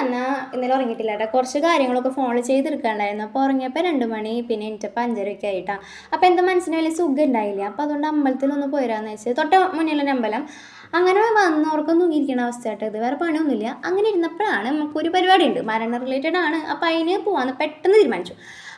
വന്നാൽ ഇന്നലെ ഉറങ്ങിയിട്ടില്ല കേട്ടോ. കുറച്ച് കാര്യങ്ങളൊക്കെ ഫോണിൽ ചെയ്തെടുക്കാണ്ടായിരുന്നു. അപ്പോൾ ഉറങ്ങിയപ്പോൾ 2 മണി, പിന്നെ എണീറ്റപ്പോൾ 5:30 ആയിട്ടാണ്. അപ്പോൾ എൻ്റെ മനസ്സിന് വലിയ സുഖം ഉണ്ടായില്ല. അപ്പോൾ അതുകൊണ്ട് അമ്പലത്തിലൊന്ന് പോരാന്ന് വെച്ച്, തൊട്ട് മുന്നിലൊരു അമ്പലം, അങ്ങനെ വന്നവർക്കൊന്നും തൂങ്ങിയിരിക്കണ അവസ്ഥയായിട്ട്. ഇത് വേറെ പണിയൊന്നുമില്ല. അങ്ങനെ ഇരുന്നപ്പോഴാണ് നമുക്കൊരു പരിപാടി ഉണ്ട്, മരണം റിലേറ്റഡ് ആണ്. അപ്പോൾ അതിന് പോകാമെന്ന് പെട്ടെന്ന് തീരുമാനിച്ചു.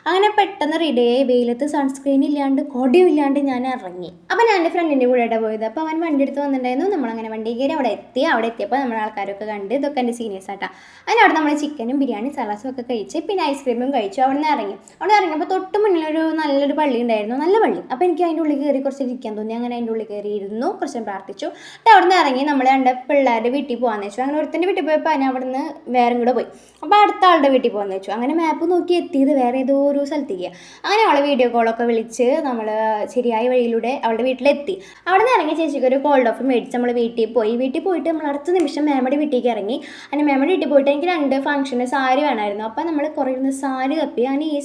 അങ്ങനെ പെട്ടെന്ന് റെഡി ആയി, വെയിലത്ത് സൺസ്ക്രീൻ ഇല്ലാണ്ട് കൊടിയും ഇല്ലാണ്ട് ഞാൻ ഇറങ്ങി. അപ്പോൾ ഞാൻ എൻ്റെ ഫ്രണ്ടിൻ്റെ കൂടെയാണ് പോയത്. അപ്പോൾ അവൻ വണ്ടി എടുത്ത് വന്നിട്ടുണ്ടായിരുന്നു. നമ്മളങ്ങനെ വണ്ടി കയറി അവിടെ എത്തി. അവിടെ എത്തിയപ്പോൾ നമ്മുടെ ആൾക്കാരൊക്കെ കണ്ട്. ഇതൊക്കെ എൻ്റെ സീനിയേഴ്സ് ആട്ടാ. അതിനവിടെ നമ്മൾ ചിക്കനും ബിരിയാണി സലാസും ഒക്കെ കഴിച്ച്, പിന്നെ ഐസ്ക്രീമും കഴിച്ചു. അവിടെ നിന്ന് ഇറങ്ങി. അവിടെ ഇറങ്ങിയപ്പോൾ തൊട്ട് മുന്നിലൊരു നല്ലൊരു പള്ളി ഉണ്ടായിരുന്നു, നല്ല പള്ളി. അപ്പോൾ എനിക്ക് അതിൻ്റെ ഉള്ളിൽ കയറി കുറച്ച് ഇരിക്കാൻ തോന്നി. അങ്ങനെ അതിൻ്റെ ഉള്ളിൽ കയറി ഇരുന്നു, കുറച്ച് പ്രാർത്ഥിച്ചു. അവിടെ നിന്ന് ഇറങ്ങി നമ്മൾ എൻ്റെ പിള്ളേരുടെ വീട്ടിൽ പോകാമെന്ന് വെച്ചു. അങ്ങനെ ഒരുത്തൻ്റെ വീട്ടിൽ പോയപ്പോൾ ഞാൻ അവിടെ നിന്ന് വേറെ കൂടെ പോയി. അപ്പോൾ അടുത്ത ആളുടെ വീട്ടിൽ പോകാമെന്ന് വെച്ചു. അങ്ങനെ മാപ്പ് നോക്കി എത്തിയത് വേറെ ഏതോ ഒരു സ്ഥലത്തേക്ക്. അങ്ങനെ അവളെ വീഡിയോ കോളൊക്കെ വിളിച്ച് നമ്മൾ ശരിയായ വഴിയിലൂടെ അവളുടെ വീട്ടിലെത്തി. അവിടെ നിന്ന് ഇറങ്ങി ചേച്ചിക്ക് ഒരു കോൾഡ് ഓഫ് മേടിച്ച് നമ്മൾ വീട്ടിൽ പോയി. വീട്ടിൽ പോയിട്ട് നമ്മൾ അടുത്ത നിമിഷം മേമയുടെ വീട്ടിലേക്ക് ഇറങ്ങി. അങ്ങനെ മേമയുടെ വീട്ടിൽ പോയിട്ട് എനിക്ക് 2 ഫംഗ്ഷന് സാരി വേണമായിരുന്നു. അപ്പോൾ നമ്മൾ കുറേ ഇരുന്ന് സാരി തപ്പി. അങ്ങനെ ഈ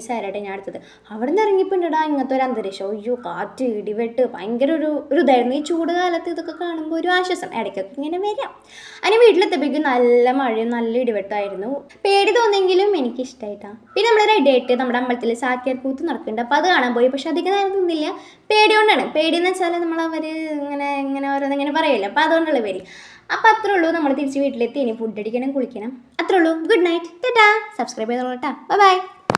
സാരിയായിട്ട് ഞാൻ എടുത്തത്. അവിടെ നിന്ന് ഇറങ്ങിയപ്പോൾ ഇടാ ഇങ്ങനത്തെ ഒരു അന്തരീക്ഷം. അയ്യോ, കാറ്റ്, ഇടിവെട്ട്, ഭയങ്കര ഒരു ഇതായിരുന്നു. ഈ ചൂട് കാലത്ത് ഇതൊക്കെ കാണുമ്പോൾ ഒരു ആശ്വാസം ഇടയ്ക്കൊക്കെ ഇങ്ങനെ വരാം. അങ്ങനെ വീട്ടിലെത്തിയപ്പോഴേക്കും നല്ല മഴയും നല്ല ഇടിവെട്ടായിരുന്നു. പേടി തോന്നിയെങ്കിലും എനിക്കിഷ്ടമായിട്ടാണ്. പിന്നെ നമ്മൾ റെഡി ആയിട്ട് നമ്മുടെ അമ്പലത്തിൽ സാക്കിയാർ കൂത്ത് നടക്കുന്നുണ്ട്. അപ്പോൾ അത് കാണാൻ പോയി. പക്ഷെ അധികം നേരം നിന്നില്ല, പേടി കൊണ്ടാണ്. പേടിയെന്ന് വെച്ചാൽ നമ്മളവർ ഇങ്ങനെ ഓരോന്നിങ്ങനെ പറയില്ല. അപ്പോൾ അതുകൊണ്ടുള്ള പേടി. അപ്പോൾ അത്രേ ഉള്ളൂ. നമ്മൾ തിരിച്ച് വീട്ടിലെത്തി. ഇനി ഫുഡ് അടിക്കണം, കുളിക്കണം. അത്രേ ഉള്ളൂ. Good night, Tata. സബ്സ്ക്രൈബ് ചെയ്തോളൂ കേട്ടോ. ബൈ.